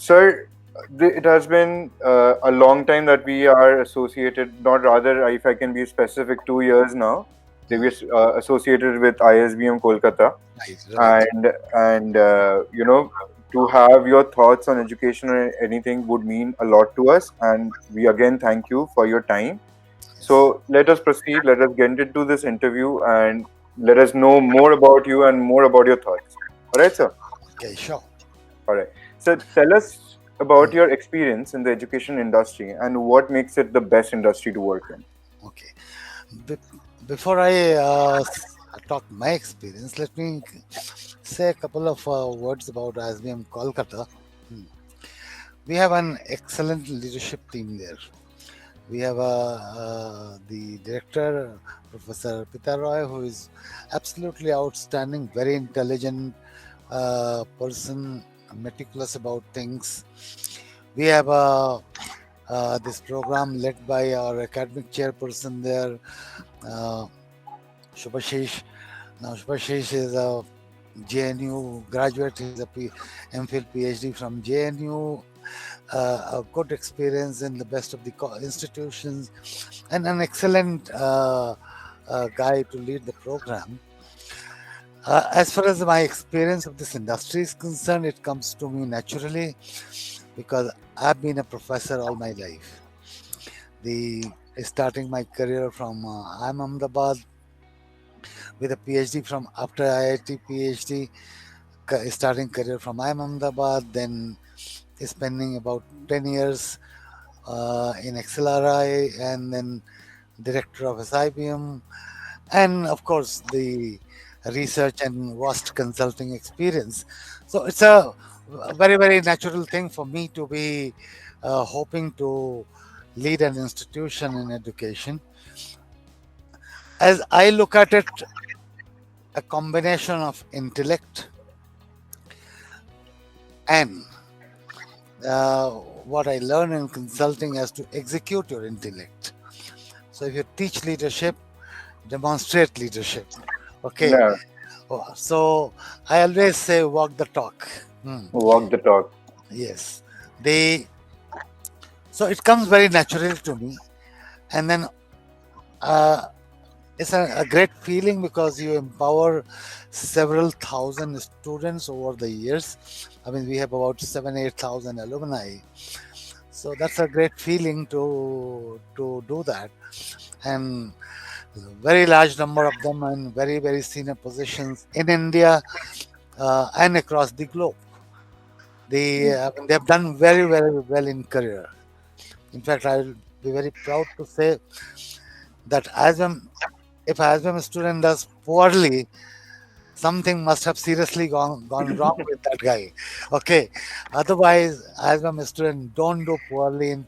Sir, it has been a long time that we are associated, not rather, if I can be specific, 2 years now. They were associated with ISB&M Kolkata. Right, right. And to have your thoughts on education or anything would mean a lot to us. And we again thank you for your time. Yes. So let us proceed. Let us get into this interview and let us know more about you and more about your thoughts. All right, sir? Okay, sure. All right. So tell us about your experience in the education industry and what makes it the best industry to work in. Okay. Be- Before I talk my experience, let me say a couple of words about ISBM Kolkata. Hmm. We have an excellent leadership team there. We have the director, Professor Pitaroy, who is absolutely outstanding, very intelligent person, meticulous about things. We have this program led by our academic chairperson there, uh, Shubhashish. Now, Shubhashish is a JNU graduate. He's a MPhil PhD from JNU. A good experience in the best of the institutions, and an excellent guy to lead the program. As far as my experience of this industry is concerned, it comes to me naturally because I've been a professor all my life. The Starting my career from IIM Ahmedabad with a PhD from after IIT PhD, starting career from IIM Ahmedabad, then spending about 10 years in XLRI, and then director of SIBM, and of course the research and vast consulting experience. So it's a very, very natural thing for me to be hoping to lead an institution in education. As I look at it, a combination of intellect and uh, what I learn in consulting as to execute your intellect. So if you teach leadership, demonstrate leadership. Okay. Yeah, So I always say walk the talk. Hmm. walk the talk. Yes. They So it comes very naturally to me. And then uh, it's a great feeling because you empower several thousand students over the years. I mean, we have about 7, 8,000 alumni. So that's a great feeling to do that. And very large number of them in very, very senior positions in India and across the globe. They have done very, very well in career. In fact, I'll be very proud to say that if ASBM student does poorly, something must have seriously gone wrong with that guy. Okay, otherwise, ASBM student don't do poorly in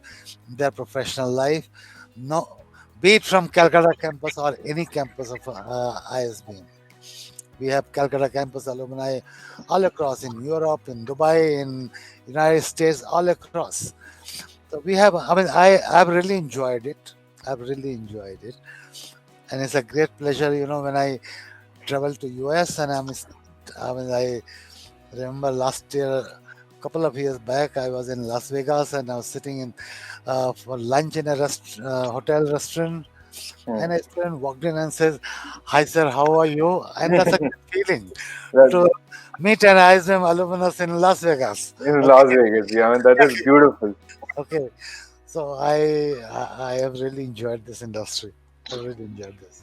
their professional life. No, be it from Calcutta campus or any campus of ISBM. We have Calcutta campus alumni all across in Europe, in Dubai, in United States, all across. So we have. I mean, I've really enjoyed it. I've really enjoyed it, and it's a great pleasure. When I travel to US and I mean, I remember last year, couple of years back, I was in Las Vegas and I was sitting in for lunch in a hotel restaurant, Hmm. and a student walked in and says, "Hi sir, how are you?" And that's a good feeling to That meet an ISM alumnus in Las Vegas. in Las Okay, Vegas, yeah, I mean, that is beautiful. okay. So I have really enjoyed this industry. I really enjoyed this.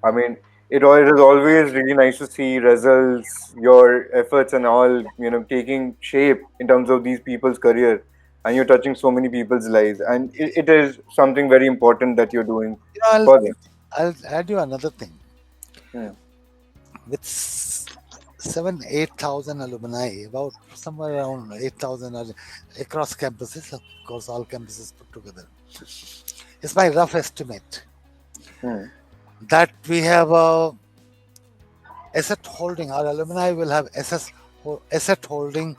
I mean, it is always really nice to see results, your efforts, and all taking shape in terms of these people's career, and you're touching so many people's lives, and it is something very important that you're doing I'll for them. I'll add you another thing. Hmm. With 7, 8,000 alumni, about somewhere around 8,000 across campuses, of course, all campuses put together. It's my rough estimate Hmm. that we have a asset holding. Our alumni will have asset holding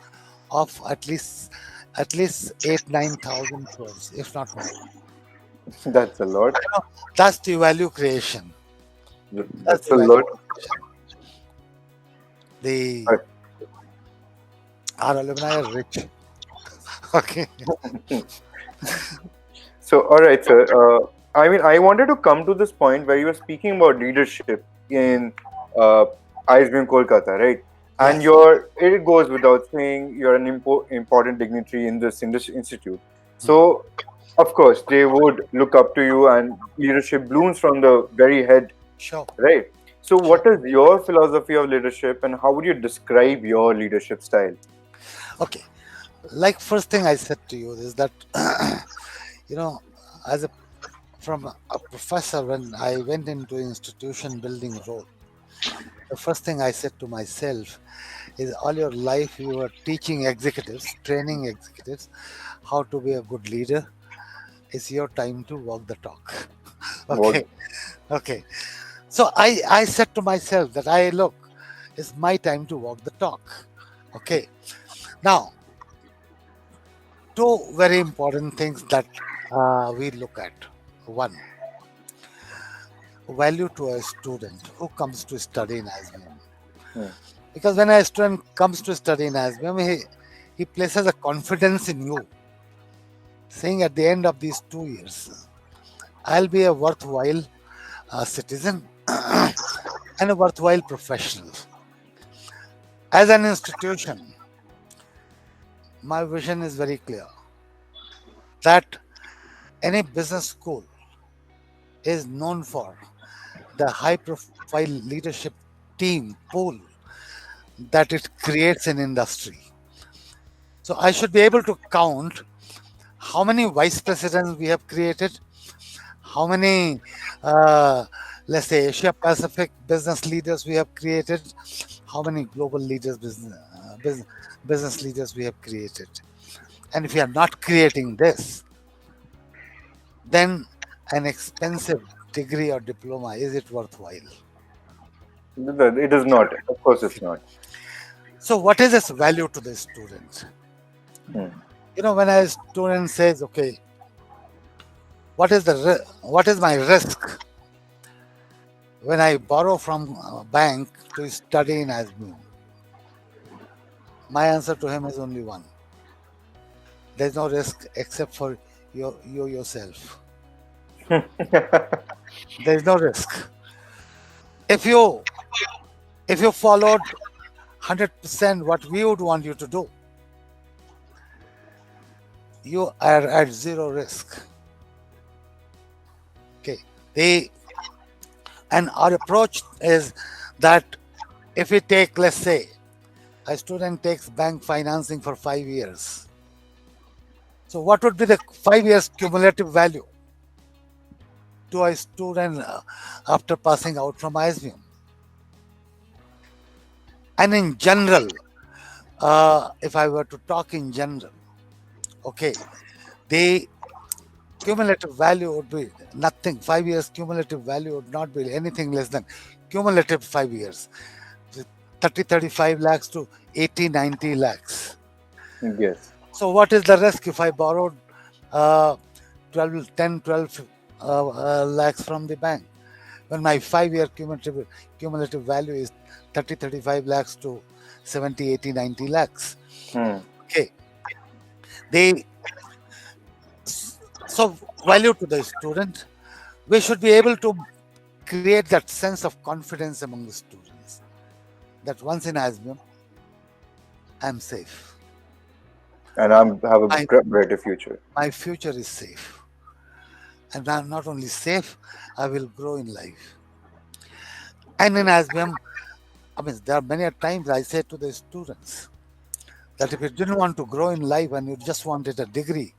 of at least 8, 9,000 crores, if not more. That's a lot. That's the value creation. That's That's the a value lot. creation. The Uh, Our alumni are rich. Okay. So, all right, sir. I mean, I wanted to come to this point where you were speaking about leadership in uh, ISB Kolkata, right? And Yes. it goes without saying, you're an important dignitary in this institute. Hmm. So, of course, they would look up to you, and leadership blooms from the very head, Sure. right? So, Sure. what is your philosophy of leadership, and how would you describe your leadership style? Okay. Like first thing I said to you is that you know, as a from a professor, when I went into institution building role, the first thing I said to myself is all your life you were teaching executives, training executives how to be a good leader. It's your time to walk the talk. What? Okay. Okay. So I said to myself that I look, it's my time to walk the talk. Okay. Now, two very important things that we look at. One, value to a student who comes to study in ISBM. Hmm. Because when a student comes to study in ISBM, he places a confidence in you, saying at the end of these 2 years, I'll be a worthwhile citizen and a worthwhile professional. As an institution, my vision is very clear that any business school is known for the high profile leadership team pool that it creates in industry. So I should be able to count how many vice presidents we have created, how many, uh, let's say, Asia Pacific business leaders we have created, how many global leaders, business leaders we have created. And if we are not creating this, then an expensive degree or diploma, is it worthwhile? It is not. Of course, it's not. So, what is its value to the student? Hmm. When a student says, "Okay, what is my risk when I borrow from a bank to study in ASBU?" My answer to him is only one: there's no risk except for you yourself. There is no risk. If you if you followed 100% what we would want you to do, you are at zero risk. Okay. The and our approach is that if we take, let's say, a student takes bank financing for 5 years. So what would be the 5 years cumulative value to a student after passing out from ISBM? And in general, if I were to talk in general, okay, the cumulative value would be nothing. 5 years cumulative value would not be anything less than cumulative 5 years, 30, 35 lakhs to 80, 90 lakhs. Yes. So what is the risk if I borrowed uh, 12, 10, 12 lakhs from the bank when my 5 year cumulative value is 30, 35 lakhs to 70, 80, 90 lakhs? Hmm. Okay. They So value to the student, we should be able to create that sense of confidence among the students that once in ASBM, I'm safe. And have a My, brighter future. my future is safe. And I'm not only safe, I will grow in life. And in ASBM, I mean, there are many times I say to the students that if you didn't want to grow in life and you just wanted a degree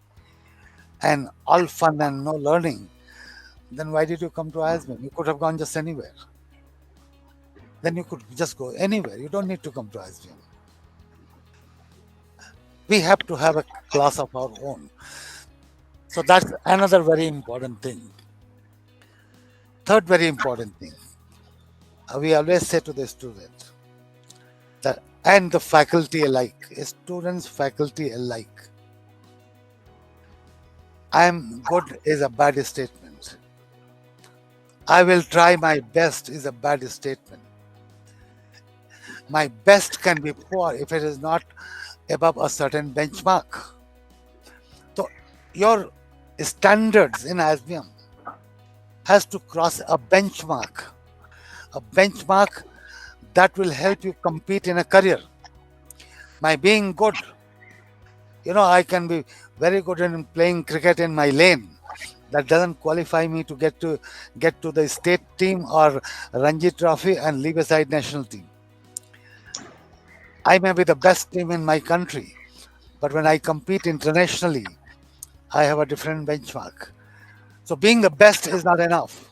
and all fun and no learning, then why did you come to ISBM? You could have gone just anywhere. Then you could just go anywhere. You don't need to come to ISBM. We have to have a class of our own. So that's another very important thing. Third very important thing, we always say to the student that, and the faculty alike, students, faculty alike, I'm good is a bad statement. I will try my best is a bad statement. My best can be poor if it is not above a certain benchmark. your standards in ISBM has to cross a benchmark that will help you compete in a career. My being good, I can be very good in playing cricket in my lane. That doesn't qualify me to get to the state team or Ranji Trophy and leave aside national team. I may be the best team in my country, but when I compete internationally, I have a different benchmark. So being the best is not enough.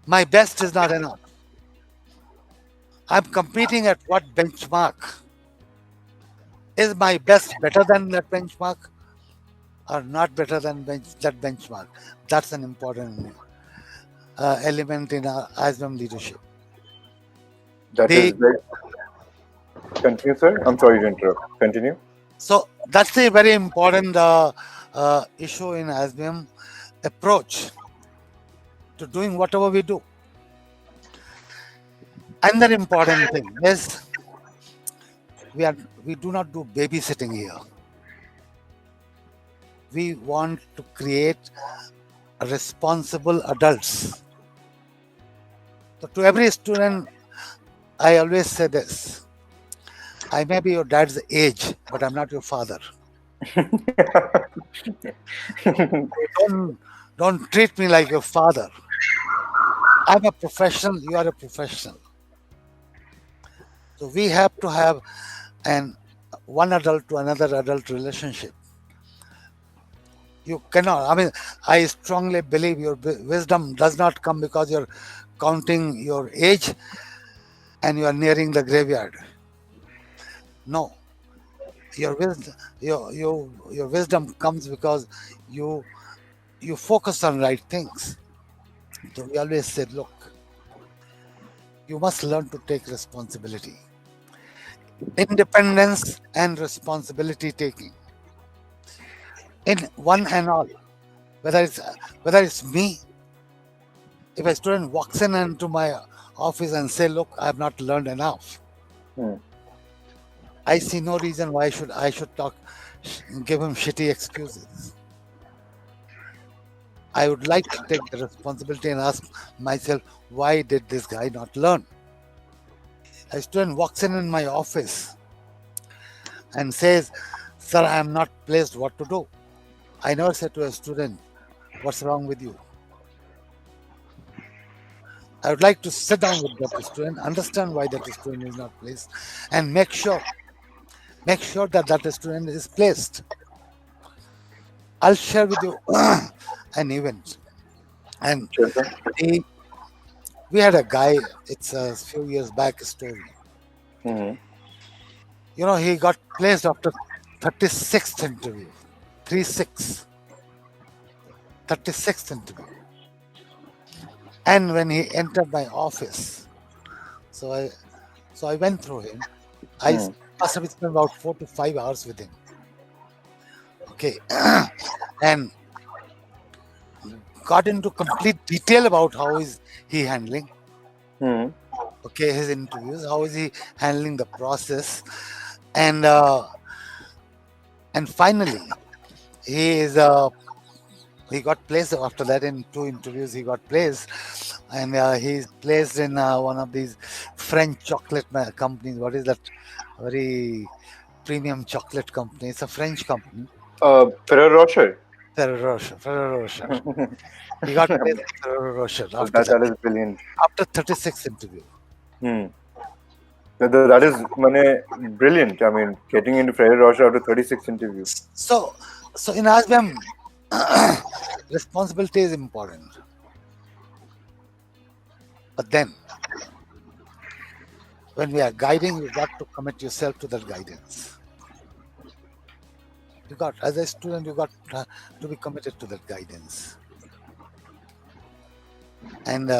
My best is not enough. I'm competing at what benchmark? Is my best better than that benchmark or not better than that benchmark? That's an important element in our ISBM leadership. That is The very. Continue, sir. I'm sorry to interrupt. Continue. So that's a very important issue in ISBM approach to doing whatever we do. Another important thing is we do not do babysitting here. We want to create responsible adults. So to every student, I always say this: I may be your dad's age, but I'm not your father. Don't treat me like your father. I'm a professional. You are a professional. So we have to have an one adult to another adult relationship. You cannot. I mean, I strongly believe your wisdom does not come because you're counting your age and you are nearing the graveyard. No, your wisdom comes because you you focus on right things. So we always said, look, you must learn to take responsibility, independence, and responsibility taking in one and all. Whether it's me, if a student walks in into my office and say, "Look, I have not learned enough," Hmm. I see no reason why I should give him shitty excuses. I would like to take the responsibility and ask myself, why did this guy not learn? A student walks in my office and says, "Sir, I am not placed what to do." I never say to a student, "What's wrong with you?" I would like to sit down with that student, understand why that student is not placed, and make sure that that student is placed. I'll share with you an event, and Sure, sir. the, we had a guy. It's a few years back story. Hmm. He got placed after 36th interview, 36, 36th interview, and when he entered my office, so I went through him. I Hmm. must have spent about 4 to 5 hours with him. Okay, and got into complete detail about how is he handling. Hmm. Okay, his interviews, how is he handling the process, and finally he got placed after that in 2 interviews. He got placed, and he's placed in one of these French chocolate companies. What is that? Very premium chocolate company. It's a French company. Ferrer Rocher. Ferrero Rocher. He got placed in Ferrero Rocher after that that, that is brilliant. after 36 interview. Hmm. That is brilliant. I mean, getting into Ferrer Rocher after 36 interview. So, so in ISBM, responsibility is important. But then, when we are guiding, you got to commit yourself to that guidance. As a student, you got to be committed to that guidance. And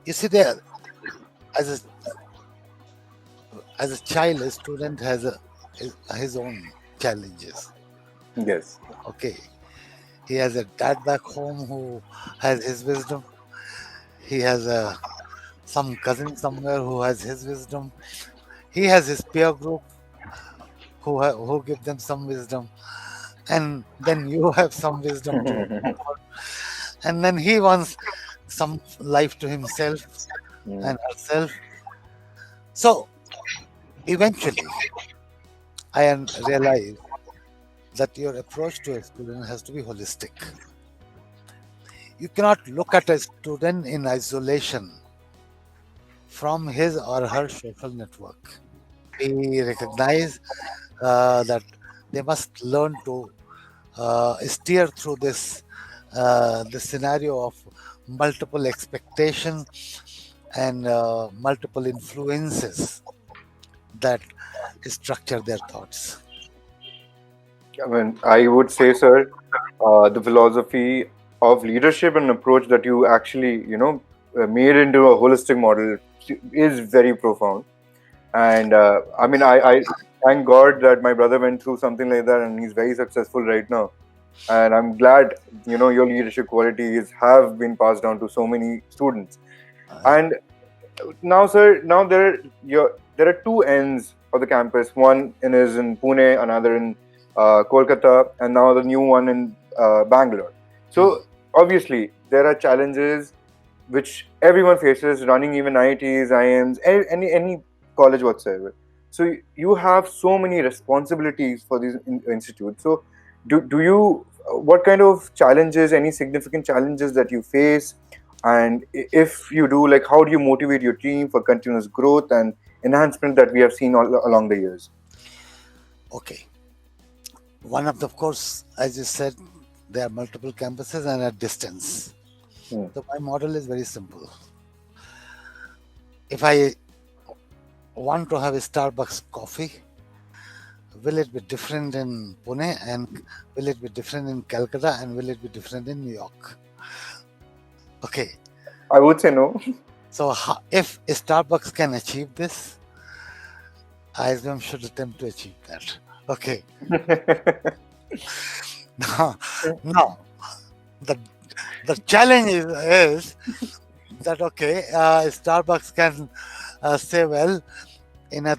you see, there, as a as a child, a student has his own challenges. Yes. Okay, he has a dad back home who has his wisdom. He has some cousin somewhere who has his wisdom. He has his peer group who give them some wisdom, and then you have some wisdom to offer, and then he wants some life to himself Mm. and herself. So eventually, I realize that your approach to a student has to be holistic. You cannot look at a student in isolation from his or her social network. We recognize that they must learn to steer through this scenario of multiple expectations and multiple influences that structure their thoughts. I mean, I would say, sir, the philosophy of leadership and approach that you actually, made into a holistic model is very profound. And I mean, I thank God that my brother went through something like that, and he's very successful right now. And I'm glad, your leadership qualities have been passed down to so many students. Uh, And now, sir, now there are two ends of the campus. One is in Pune, another in Kolkata, and now the new one in Bangalore. So hmm. obviously there are challenges which everyone faces running even IITs, IIMs, any college whatsoever. So you have so many responsibilities for these institutes. So do you what kind of challenges, any significant challenges that you face, and if you do, like, how do you motivate your team for continuous growth and enhancement that we have seen all along the years? Okay. One of course, as you said, there are multiple campuses and at distance. Hmm. So my model is very simple. If I want to have a Starbucks coffee, will it be different in Pune and will it be different in Calcutta and will it be different in New York? Okay. I would say no. So if Starbucks can achieve this, ISBM should attempt to achieve that. Okay. Now, now the the challenge is that okay, Starbucks can say, well, in a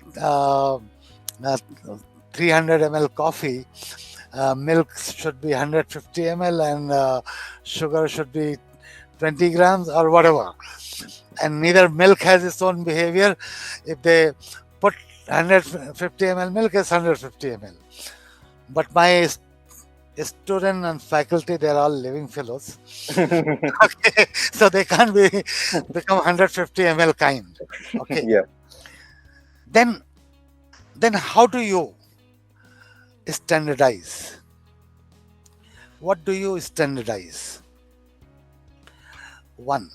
300 ml coffee, milk should be 150 ml and sugar should be 20 grams or whatever. And neither milk has its own behavior. If they put 150 ml milk, it's 150 ml. But my student and faculty, they're all living fellows. Okay, so they can't become 150 ml kind. Okay, Yeah, then how do you standardize? What do you standardize? One,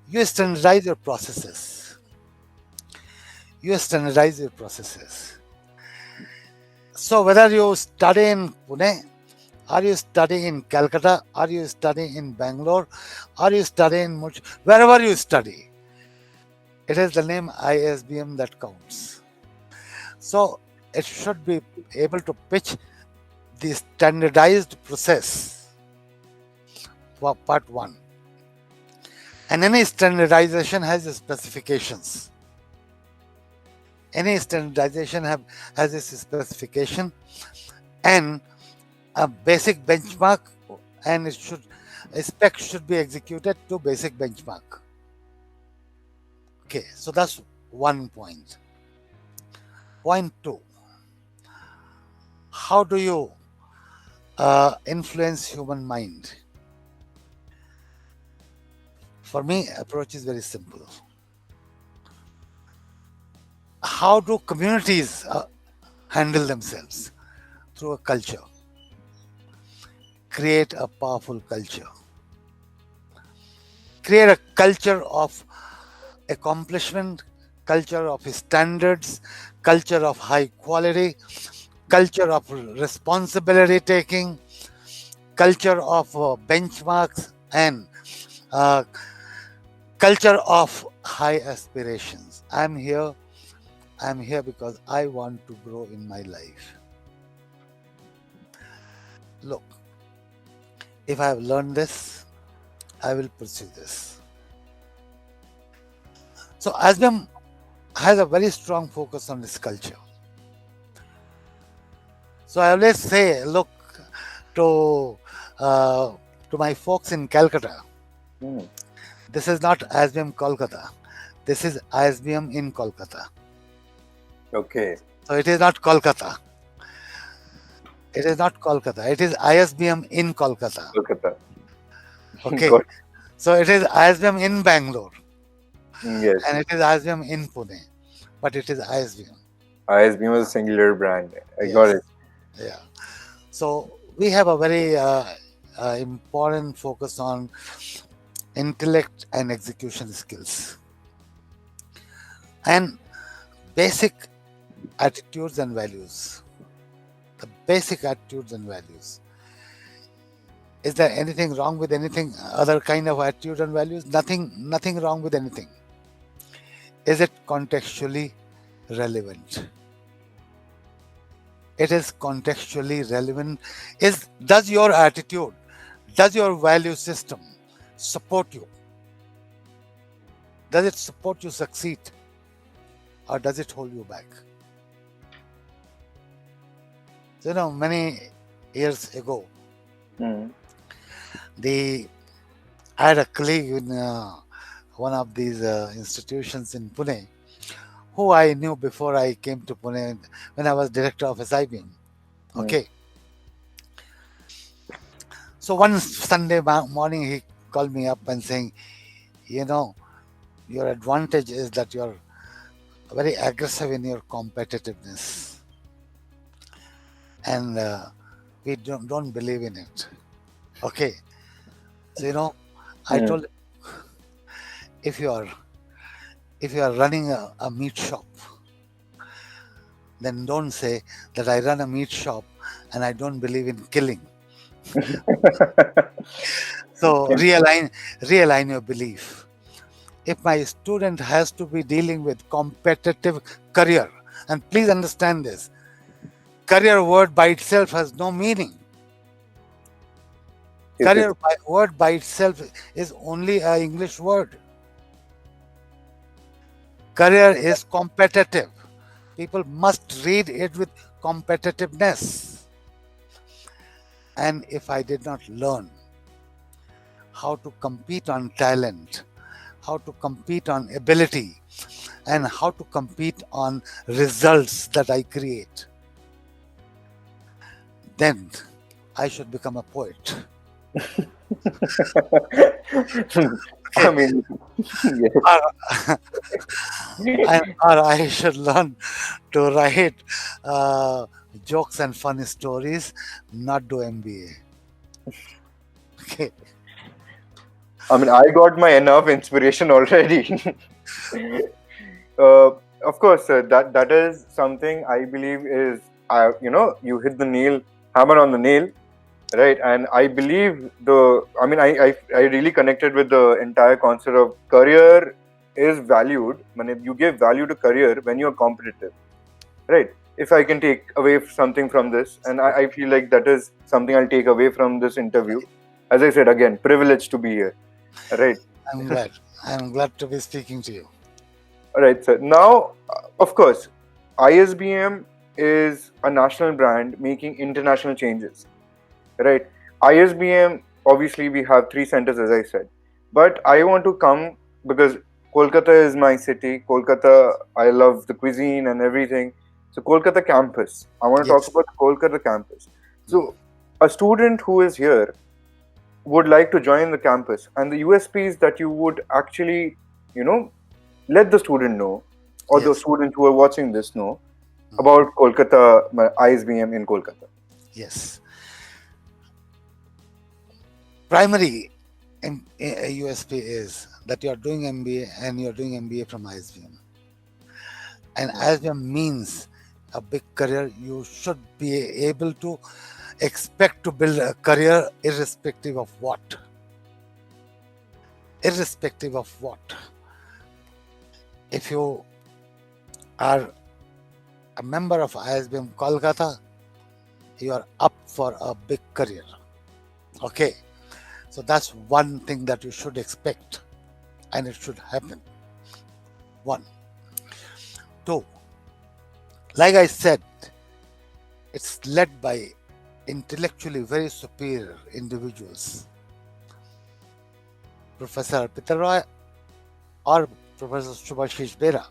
you standardize your processes. You standardize your processes. So whether you study in Pune, are you studying in Calcutta, are you studying in Bangalore, are you studying in wherever you study, it is the name ISBM that counts. So it should be able to pitch the standardized process for part one. And any standardization has specifications. Any standardization has its specification and a basic benchmark, and a spec should be executed to basic benchmark. Okay, so that's one point. Point two, how do you influence human mind? For me, approach is very simple. How do communities handle themselves? Through a culture. Create a powerful culture. Create a culture of accomplishment, culture of standards, culture of high quality, culture of responsibility taking, culture of benchmarks, and uh, culture of high aspirations. I'm here because I want to grow in my life. Look, if I have learned this, I will pursue this. So ASBM has a very strong focus on this culture. So I always say, look to uh, to my folks in Calcutta. Hmm. This is not ISBM Kolkata. This is ISBM in Kolkata. Okay. So it is not Kolkata. It is not Kolkata. It is ISBM in Kolkata. Kolkata. Okay. Got. So it is ISBM in Bangalore Yes. and it is ISBM in Pune, but it is ISBM. ISB was a singular brand. I got Yes. it. Yeah. So we have a very important focus on intellect and execution skills and basic attitudes and values. The basic attitudes and values. Is there anything wrong with anything other kind of attitude and values? Nothing wrong with anything. Is it contextually relevant? It is contextually relevant. Does your attitude, does your value system support you? Does it support you succeed? Or does it hold you back? So, many years ago, Hmm. I had a colleague in one of these institutions in Pune who I knew before I came to Pune when I was director of SIBM. Hmm. Okay. So one Sunday morning, he called me up and saying, you know, your advantage is that you're very aggressive in your competitiveness. And we don't believe in it. Okay. So, I Hmm. told if you are if you are running a meat shop, then don't say that I run a meat shop and I don't believe in killing. So realign your belief. If my student has to be dealing with competitive career, and please understand this, career word by itself has no meaning. It is. Word by itself is only an English word. Career is competitive. People must read it with competitiveness. And if I did not learn how to compete on talent, how to compete on ability, and how to compete on results that I create, then I should become a poet. I Okay. mean, yes. Or, or I should learn to write uh, jokes and funny stories, not do MBA. Okay. I mean, I got my enough inspiration already. uh, of course, that is something I believe is, you hit the hammer on the nail, right? And I believe I really connected with the entire concept of career is valued. When you give value to career when you're competitive, right? If I can take away something from this, and I feel like that is something I'll take away from this interview. As I said again, privileged to be here, right? I'm glad. I'm glad to be speaking to you. All right, sir. Now, of course, ISBM is a national brand making international changes, right? ISBM, obviously, we have three centers, as I said. But I want to come because Kolkata is my city. Kolkata, I love the cuisine and everything. So, Kolkata campus. I want to talk Yes. about the Kolkata campus. So, a student who is here would like to join the campus, and the USPs that you would actually, you know, let the student know, or the Yes. students who are watching this know about Kolkata, ISBM in Kolkata. Yes. Primary USP is that you are doing MBA and you are doing MBA from ISBM. And ISBM means a big career. You should be able to expect to build a career irrespective of what. Irrespective of what. If you are a member of ISBM Kolkata, you are up for a big career. Okay. So that's one thing that you should expect and it should happen. One. Two. Like I said, It's led by intellectually very superior individuals, Professor Peter Roy or Professor Subhashish Bera,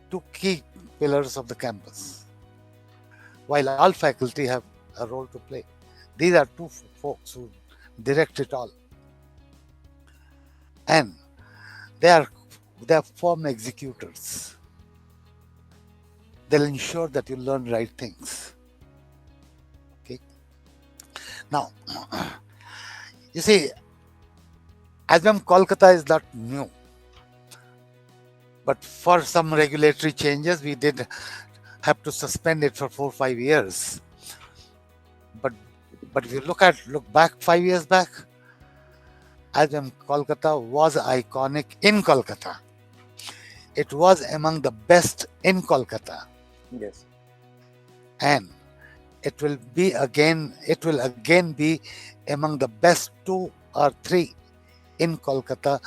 two key pillars of the campus, while all faculty have a role to play. These are two folks who direct it all, and they are they are firm executors. They'll ensure that you learn right things. Okay. Now, you see, ISBM Kolkata is not new, but for some regulatory changes, we did have to suspend it for 4 or 5 years. But if you look back 5 years back, ISBM Kolkata was iconic in Kolkata. It was among the best in Kolkata, Yes. and it will again be among the best 2 or 3 in Kolkata.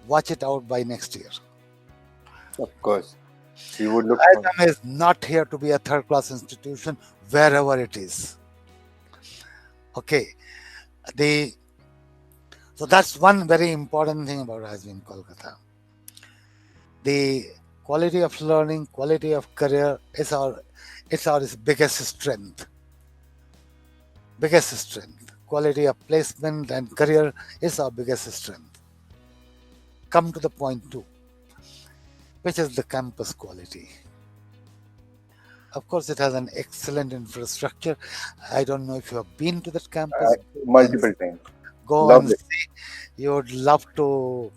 Watch it out by next year. Of course. We would look for. ISBM is not here to be a third-class institution wherever it is. Okay, so that's one very important thing about ISBM Kolkata. The quality of learning, quality of career is our biggest strength. Biggest strength. Quality of placement and career is our biggest strength. Come to the point 2, which is the campus quality. Of course, it has an excellent infrastructure. I don't know if you have been to that campus. Multiple times. Go Loved and it. see. You would love to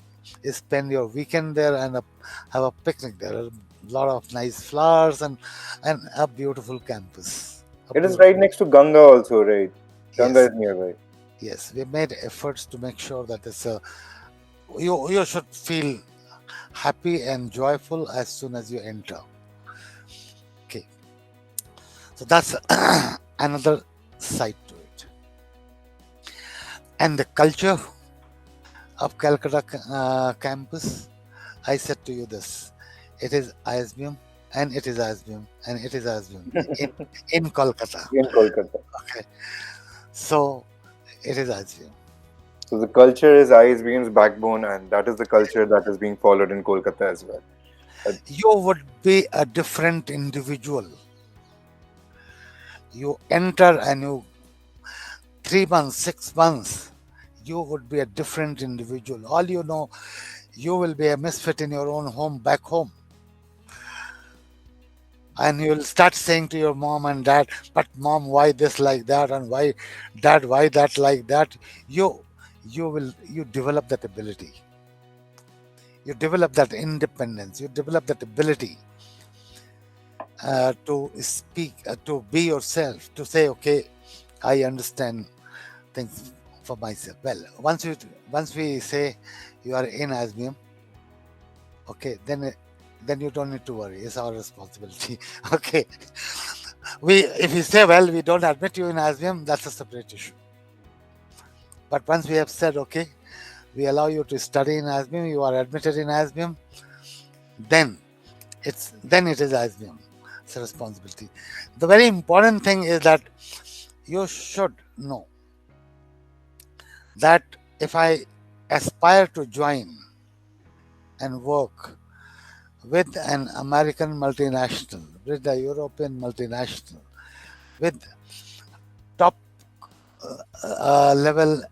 spend your weekend there and have a picnic there. A lot of nice flowers and a beautiful campus. It is right next to Ganga also, right? Ganga Yes, is nearby. yes. We made efforts to make sure that you should feel happy and joyful as soon as you enter. Okay, so that's another side to it. And the culture of Calcutta campus, I said to you this: it is ISBM, and it is ISBM, and it is ISBM in Kolkata. In Kolkata. Okay, so it is ISBM. So the culture is ISBN's backbone, and that is the culture that is being followed in Kolkata as well. You would be a different individual. You enter and 3 months, 6 months, you would be a different individual. All you know, you will be a misfit in your own home, back home. And you will start saying to your mom and dad, but mom, why this like that? And why dad, why that like that? You develop that ability. You develop that independence. You develop that ability to speak, to be yourself, to say, okay, I understand things for myself. Well, once we say you are in ISBM, okay, then you don't need to worry. It's our responsibility. Okay, if we say, well, we don't admit you in ISBM, that's a separate issue. But once we have said, okay, we allow you to study in ISBM, you are admitted in ISBM, then it is ISBM. It's a responsibility. The very important thing is that you should know that if I aspire to join and work with an American multinational, with a European multinational, with top level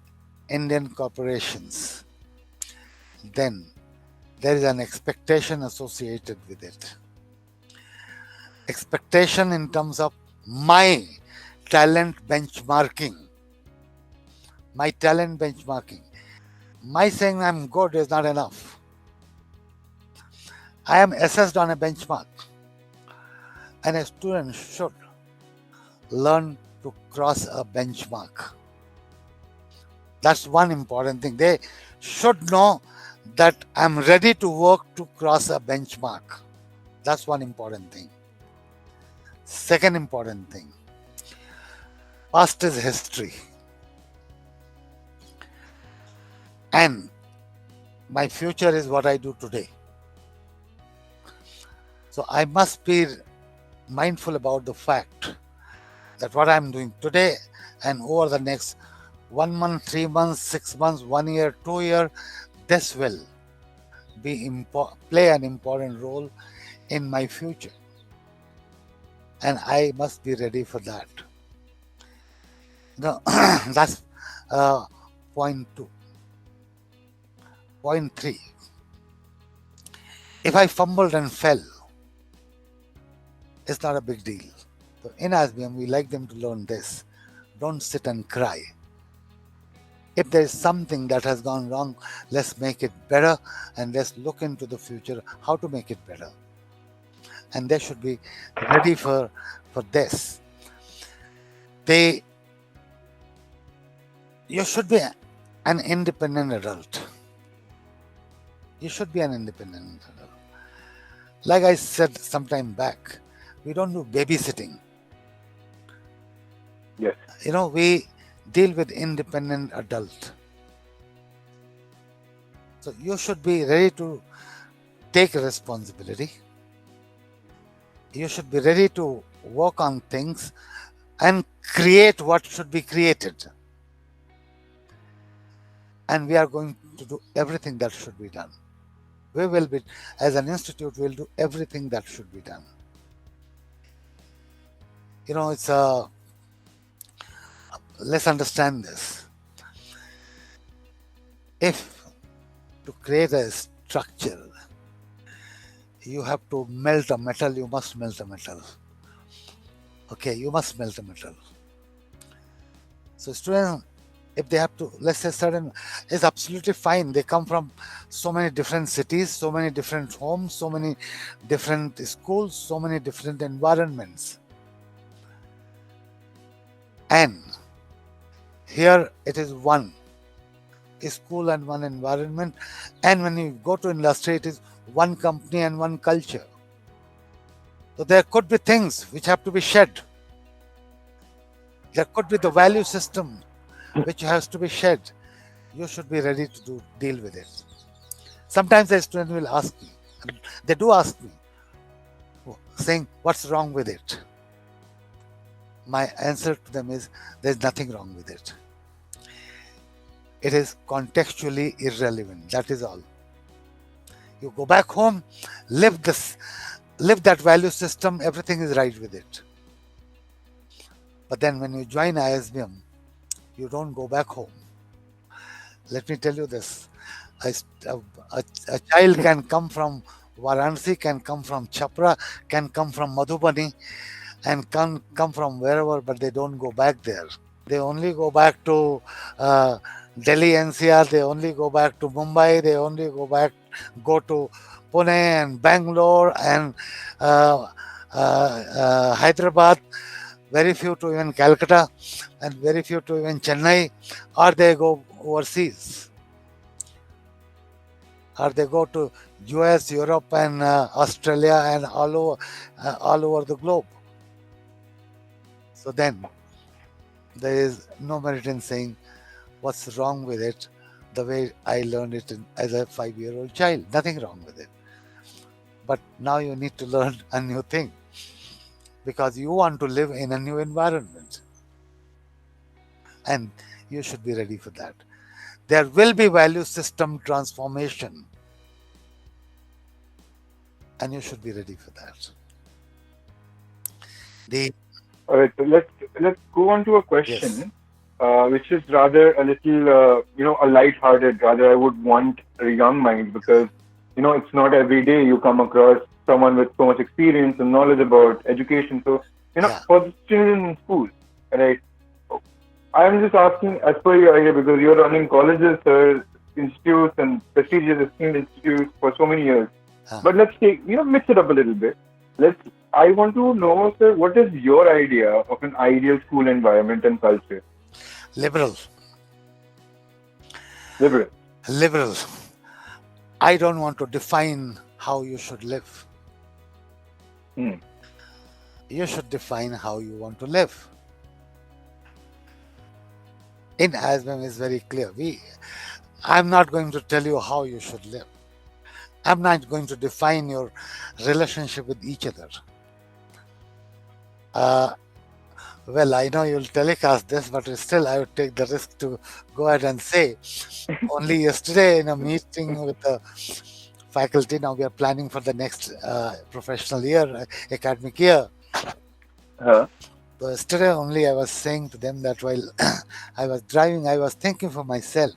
Indian corporations, then there is an expectation associated with it. Expectation in terms of my talent benchmarking. My talent benchmarking. My saying I'm good is not enough. I am assessed on a benchmark. And a student should learn to cross a benchmark. That's one important thing. They should know that I'm ready to work to cross a benchmark. That's one important thing. Second important thing, past is history. And my future is what I do today. So I must be mindful about the fact that what I'm doing today and over the next 1 month, 3 months, 6 months, 1 year, 2 year, this will play an important role in my future, and I must be ready for that. No, that's point two. Point three. If I fumbled and fell, it's not a big deal. So in ISBM, we like them to learn this. Don't sit and cry. If there is something that has gone wrong, let's make it better and let's look into the future how to make it better. And they should be ready for this. You should be an independent adult. You should be an independent adult. Like I said some time back, we don't do babysitting. Yes. We deal with independent adult. So you should be ready to take responsibility. You should be ready to work on things and create what should be created. And we are going to do everything that should be done. We will be, as an institute, we'll do everything that should be done. It's let's understand this. If to create a structure, you have to melt a metal, you must melt a metal. Okay, you must melt a metal. So students, if they have to, let's say certain, it's absolutely fine. They come from so many different cities, so many different homes, so many different schools, so many different environments. And here it is one school and one environment. And when you go to industry, it is one company and one culture. So there could be things which have to be shed. There could be the value system which has to be shed. You should be ready to deal with it. Sometimes a student will ask me, and they do ask me, saying, what's wrong with it? My answer to them is, there's nothing wrong with it. It is contextually irrelevant. That is all. You go back home, live that value system, everything is right with it. But then when you join ISBM, you don't go back home. Let me tell you this. A child can come from Varanasi, can come from Chapra, can come from Madhubani, and can come from wherever, but they don't go back there. They only go back to Delhi NCR, they only go back to Mumbai, they only go to Pune and Bangalore and Hyderabad, very few to even Calcutta, and very few to even Chennai, or they go overseas, or they go to US, Europe, and Australia, and all over the globe. So then, there is no merit in saying what's wrong with it the way I learned it as a 5-year-old child. Nothing wrong with it. But now you need to learn a new thing because you want to live in a new environment. And you should be ready for that. There will be value system transformation. And you should be ready for that. All right, so let's go on to a question, Yes. which is rather a little, a light-hearted. Rather, I would want a young mind because, it's not every day you come across someone with so much experience and knowledge about education. So, for the children in school, right? I'm just asking, as per your idea, because you're running colleges, institutes, and prestigious esteemed institutes for so many years. But let's mix it up a little bit. I want to know, sir, what is your idea of an ideal school environment and culture? Liberal. Liberal. I don't want to define how you should live. You should define how you want to live. In ISBM is very clear. I'm not going to tell you how you should live. I'm not going to define your relationship with each other. Uh, well, I know you'll telecast this, but still, I would take the risk to go ahead and say. Only yesterday, in a meeting with the faculty, now we are planning for the next professional year, academic year. Huh? So yesterday only, I was saying to them that while I was driving, I was thinking for myself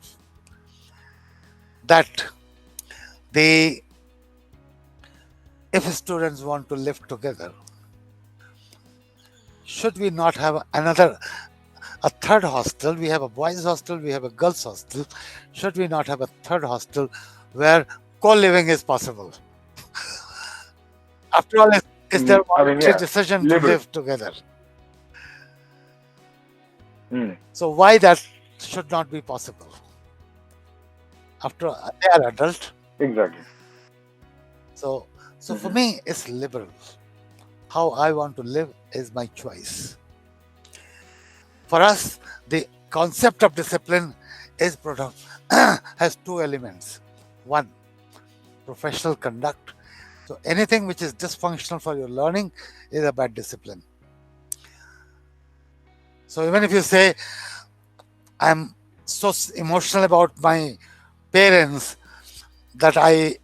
that they, if students want to live together, should we not have a third hostel? We have a boys' hostel, we have a girls' hostel. Should we not have a third hostel where co-living is possible? After all, it's their I mean, voluntary yeah, decision to liberal. live together. Mm, So why that should not be possible? After all, they are adult. exactly. So, so for Hmm. me, it's liberal. How I want to live is my choice. For us, the concept of discipline is has two elements. One, professional conduct. So anything which is dysfunctional for your learning is a bad discipline. So even if you say I'm so emotional about my parents that I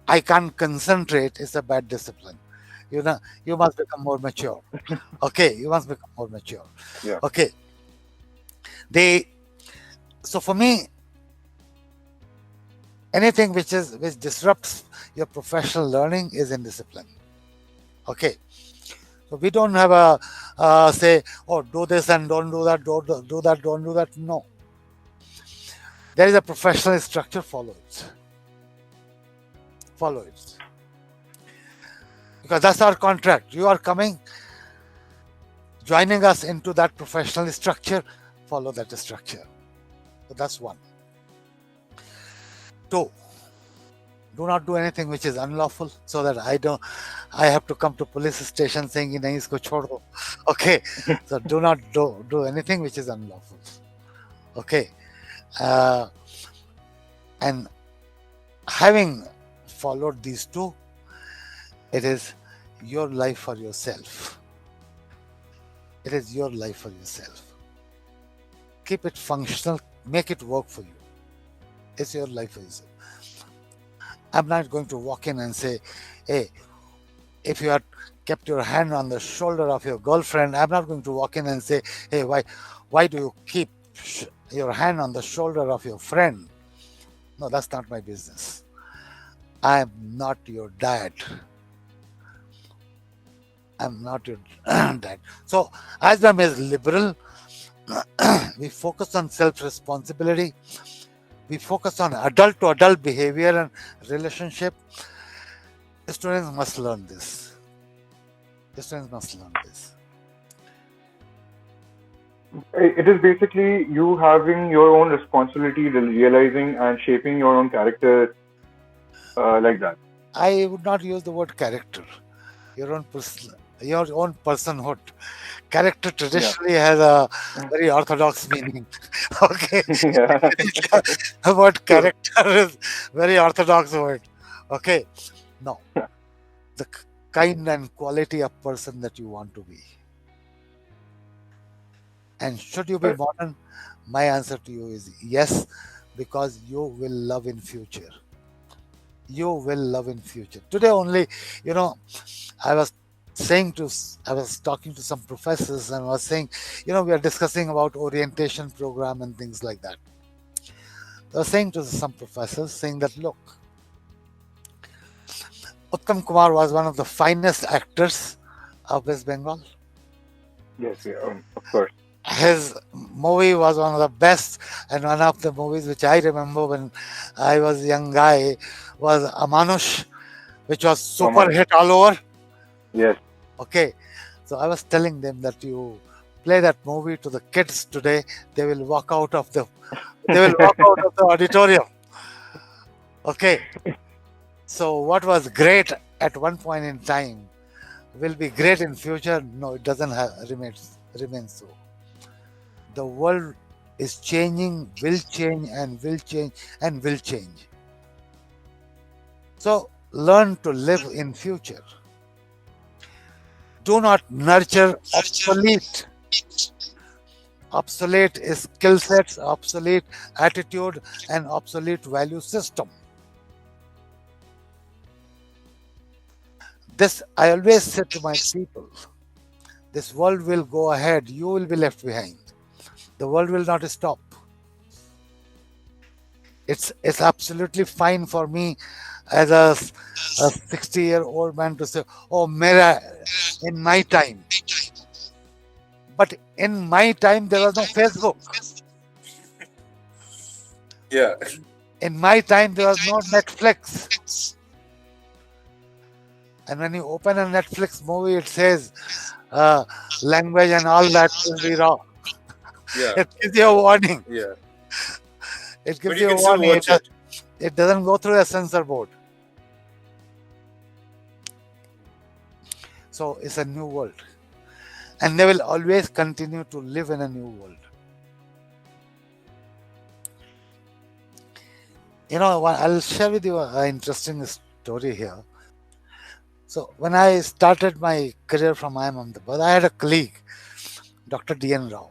I can't concentrate, it's a bad discipline. You know, you must become more mature. Okay, you must become more mature. Yeah. Okay, they. So for me, anything which disrupts your professional learning is indiscipline. Okay, so we don't have a say, oh, do this and don't do that, do that, don't do that. No, there is a professional structure. Follow it. Follow it. Because that's our contract. You are coming, joining us into that professional structure. Follow that structure. So that's one. Two, do not do anything which is unlawful so that I have to come to police station saying nahi isko chodo. Okay, so do not do anything which is unlawful. Okay, uh, and having followed these two, it is your life for yourself. It is your life for yourself. Keep it functional, make it work for you. It's your life for yourself. I'm not going to walk in and say, hey, if you had kept your hand on the shoulder of your girlfriend, I'm not going to walk in and say, hey, why do you keep your hand on the shoulder of your friend? No, that's not my business. I'm not your dad. I'm not your dad. So, ISBM is liberal. We focus on self responsibility. We focus on adult to adult behavior and relationship. Students must learn this. Students must learn this. It is basically you having your own responsibility, realizing and shaping your own character like that. I would not use the word character. Your own personhood. Character Yeah. traditionally has a very orthodox meaning. Okay, Yeah. the word True. character is very orthodox word. Okay, no, the kind and quality of person that you want to be. And should you be Uh, modern? My answer to you is yes, because you will love in future. You will love in future. Today only, you know, I was I was talking to some professors and was saying, we are discussing about orientation program and things like that. I was saying to some professors, saying that look, Uttam Kumar was one of the finest actors of West Bengal. yes. Yeah. Of course. His movie was one of the best, and one of the movies which I remember when I was a young guy was Amanush, which was super Aman. hit all over. Yes. Okay, so I was telling them that you play that movie to the kids today, they will walk out of the they will walk out of the auditorium. Okay, so what was great at one point in time will be great in future. No, it doesn't remain so. The world is changing, will change, and will change, and will change. So learn to live in future. do not nurture obsolete. Obsolete skill sets, obsolete attitude, and obsolete value system. This I always say to my people. This world will go ahead. You will be left behind. The world will not stop. It's absolutely fine for me as a 60-year-old man to say, "Oh, Mera, in my time." But in my time, there was no Facebook. Yeah. In my time, there was no Netflix. And when you open a Netflix movie, it says uh, language and all that will be raw. Yeah. It gives you a warning. Yeah. It But gives you you a can still warning. watch it. It doesn't go through a censor board. So it's a new world. And they will always continue to live in a new world. I'll share with you an interesting story here. So when I started my career from IIM Ahmedabad, I had a colleague, Dr. D.N. Rao.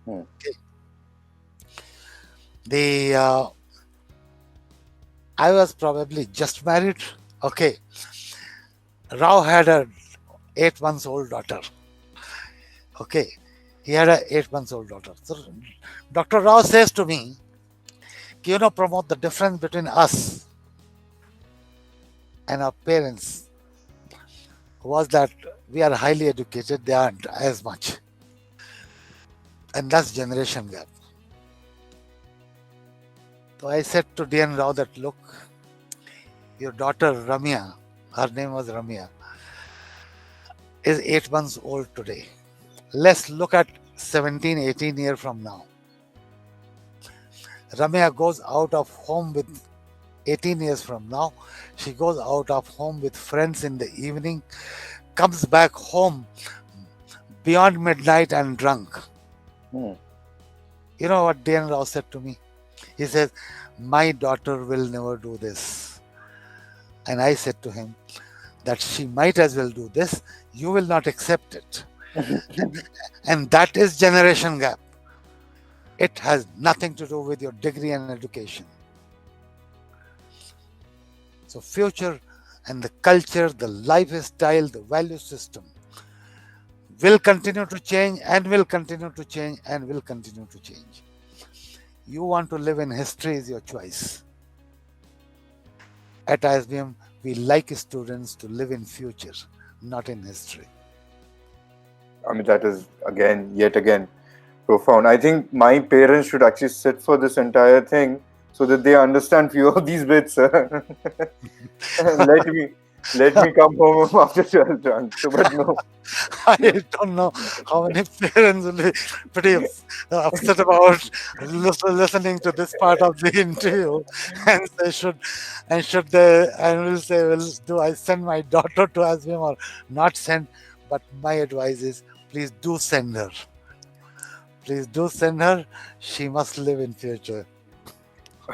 Hmm. Okay. I was probably just married. Okay. Rao had a 8 months old daughter. Okay. He had a 8 months old daughter. So Dr. Rao says to me, Pramod, the difference between us and our parents was that we are highly educated, they aren't as much. And that's generation gap. So I said to D.N. Rao that, look, your daughter Ramya, her name was Ramya, is 8 months old today. Let's look at 17, 18 years from now. Ramya goes out of home with 18 years from now. She goes out of home with friends in the evening, comes back home beyond midnight and drunk. Hmm. You know what D.N. Rao said to me? He says, my daughter will never do this. And I said to him that she might as well do this. You will not accept it. And that is generation gap. It has nothing to do with your degree and education. So future and the culture, the lifestyle, the value system will continue to change and will continue to change and will continue to change. You want to live in history is your choice. At ISBM, we like students to live in future, not in history. I mean, that is yet again, profound. I think my parents should actually sit for this entire thing so that they understand few of these bits. let me come home after 12 drunk. So, but no. I don't know how many parents will be pretty upset about listening to this part of the interview, and will say, well, do I send my daughter to ISBM or not send? But my advice is, please do send her. Please do send her. She must live in future.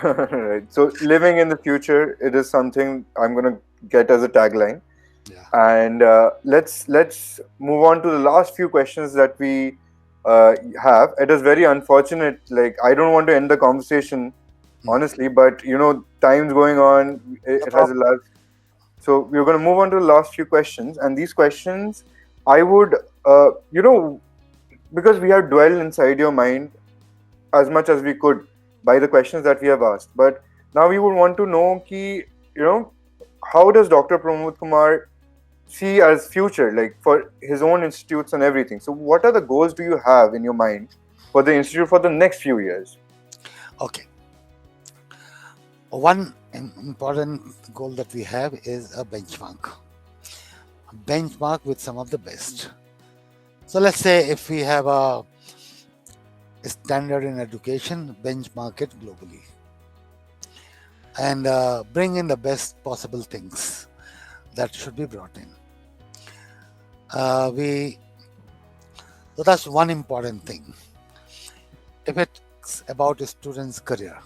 Right. So, living in the future, it is something I'm going to get as a tagline. Yeah. And let's move on to the last few questions that we have. It is very unfortunate. Like, I don't want to end the conversation, honestly, but time's going on. It has a lot. So we're going to move on to the last few questions. And these questions, I would, because we have dwelled inside your mind as much as we could by the questions that we have asked. But now we would want to know, how does Dr. Pramod Kumar see as future, like for his own institutes and everything? So what are the goals do you have in your mind for the institute for the next few years? Okay. One important goal that we have is a benchmark. With some of the best. So let's say if we have a standard in education, benchmark it globally. And bring in the best possible things that should be brought in. So that's one important thing. If it's about a student's career,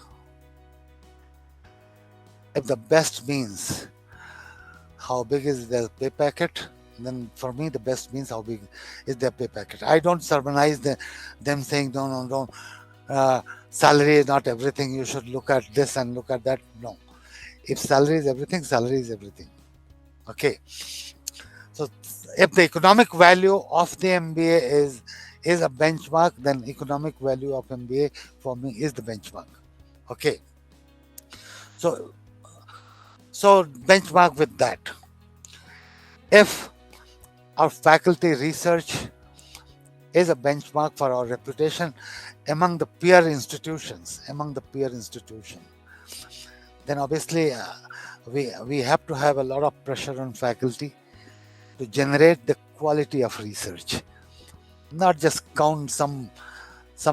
if the best means how big is their pay packet, then for me the best means how big is their pay packet. I don't sermonize them saying no, no, no. Salary is not everything. You should look at this and look at that. No, if salary is everything, salary is everything. Okay. So if the economic value of the MBA is a benchmark, then economic value of MBA for me is the benchmark. Okay. So benchmark with that. If our faculty research is a benchmark for our reputation among the peer institutions, then obviously we have to have a lot of pressure on faculty to generate the quality of research, not just count some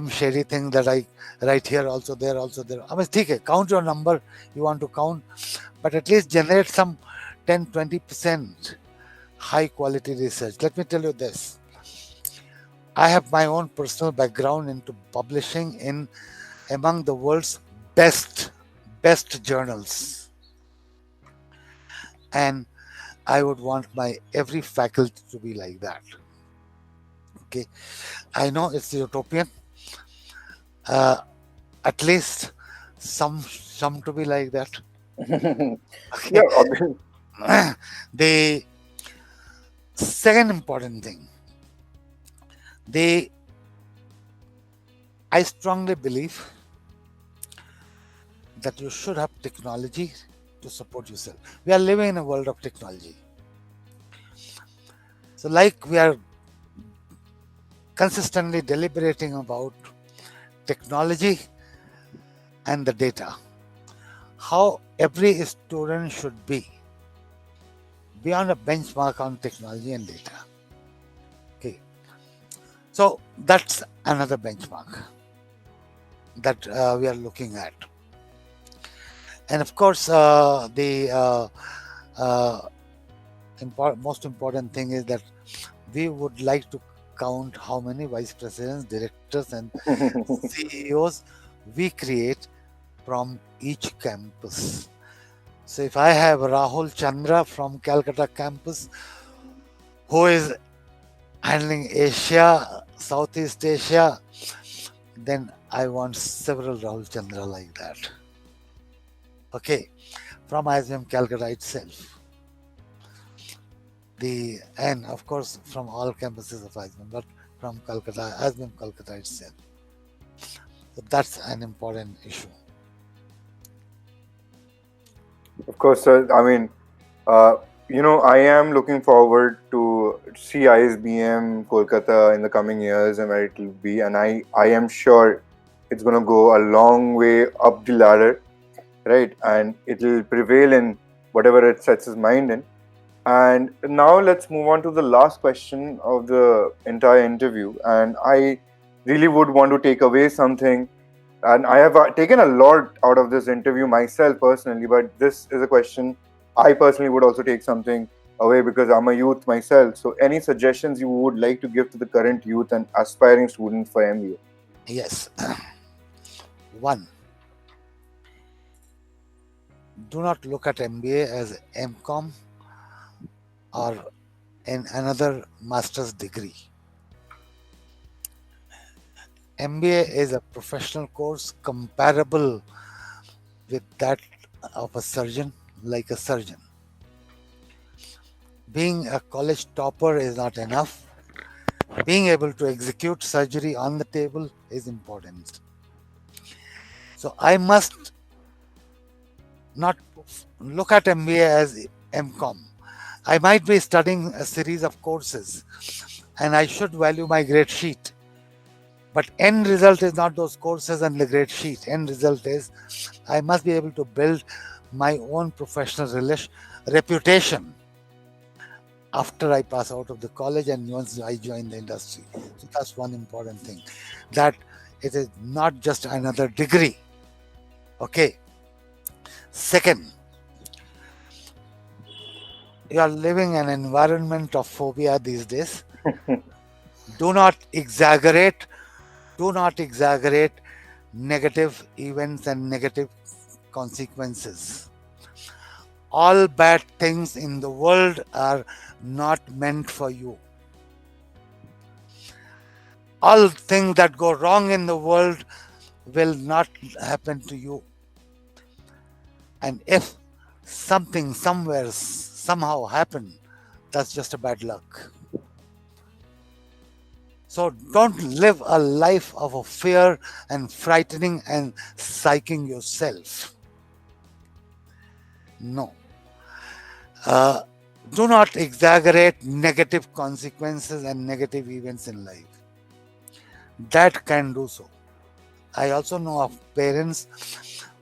shady thing that I write here also there also there. I mean, okay, count your number you want to count, but at least generate some 10-20% high quality research. Let me tell you this. I have my own personal background into publishing in among the world's best journals, and I would want my every faculty to be like that. Okay, I know it's utopian. At least some to be like that. Yeah, Okay. obviously. The second important thing, the I strongly believe that you should have technology to support yourself. We are living in a world of technology. So, like we are consistently deliberating about technology and the data, how every student should be beyond a benchmark on technology and data. Okay, so that's another benchmark that we are looking at, and of course, the most important thing is that we would like to count how many vice presidents, directors, and CEOs we create from each campus. So if I have Rahul Chandra from Calcutta campus, who is handling Asia, Southeast Asia, then I want several Rahul Chandra like that. Okay, from ISBM Calcutta itself. And of course from all campuses of ISBM, but from Calcutta, ISBM Kolkata itself. So that's an important issue. Of course, sir. I mean, I am looking forward to see ISBM Kolkata in the coming years and where it will be, and I am sure it's going to go a long way up the ladder, right? And it will prevail in whatever it sets its mind in. And now let's move on to the last question of the entire interview. And I really would want to take away something. And I have taken a lot out of this interview myself personally, but this is a question I personally would also take something away because I'm a youth myself. So, any suggestions you would like to give to the current youth and aspiring students for MBA? Yes. One, do not look at MBA as MCOM or in another master's degree. MBA is a professional course comparable with that of a surgeon, like a surgeon. Being a college topper is not enough. Being able to execute surgery on the table is important. So I must not look at MBA as MCOM. I might be studying a series of courses and I should value my grade sheet. But end result is not those courses and the grade sheet. End result is I must be able to build my own professional reputation after I pass out of the college and once I join the industry. So that's one important thing. That it is not just another degree. Okay. Second, you are living in an environment of phobia these days. Do not exaggerate negative events and negative consequences. All bad things in the world are not meant for you. All things that go wrong in the world will not happen to you. And if something somewhere somehow happened, that's just a bad luck. So don't live a life of a fear and frightening and psyching yourself. No. Uh, do not exaggerate negative consequences and negative events in life. That can do so. I also know of parents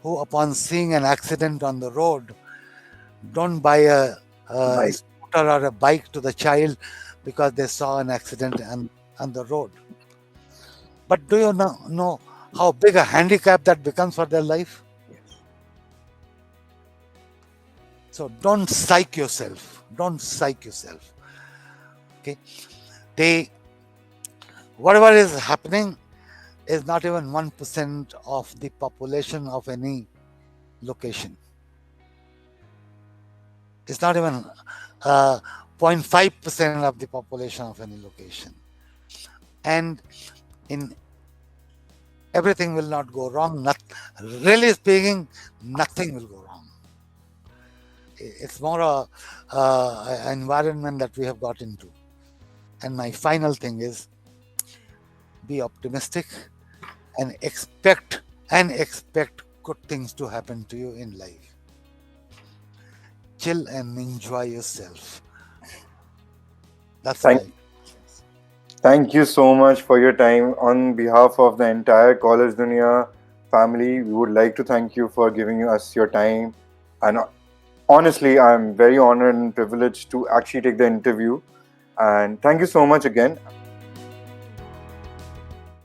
who, upon seeing an accident on the road, don't buy a Bye. scooter or a bike to the child because they saw an accident on the road. But do you know how big a handicap that becomes for their life? So don't psych yourself. Don't psych yourself. Okay. They whatever is happening is not even 1% of the population of any location. It's not even 0.5% of the population of any location. And in everything will not go wrong. Really speaking, nothing will go wrong. It's more a environment that we have got into. And my final thing is be optimistic and expect good things to happen to you in life. Chill and enjoy yourself. That's what Thank I. Thank you so much for your time. On behalf of the entire Collegedunia family, we would like to thank you for giving us your time. And honestly, I'm very honored and privileged to actually take the interview. And thank you so much again.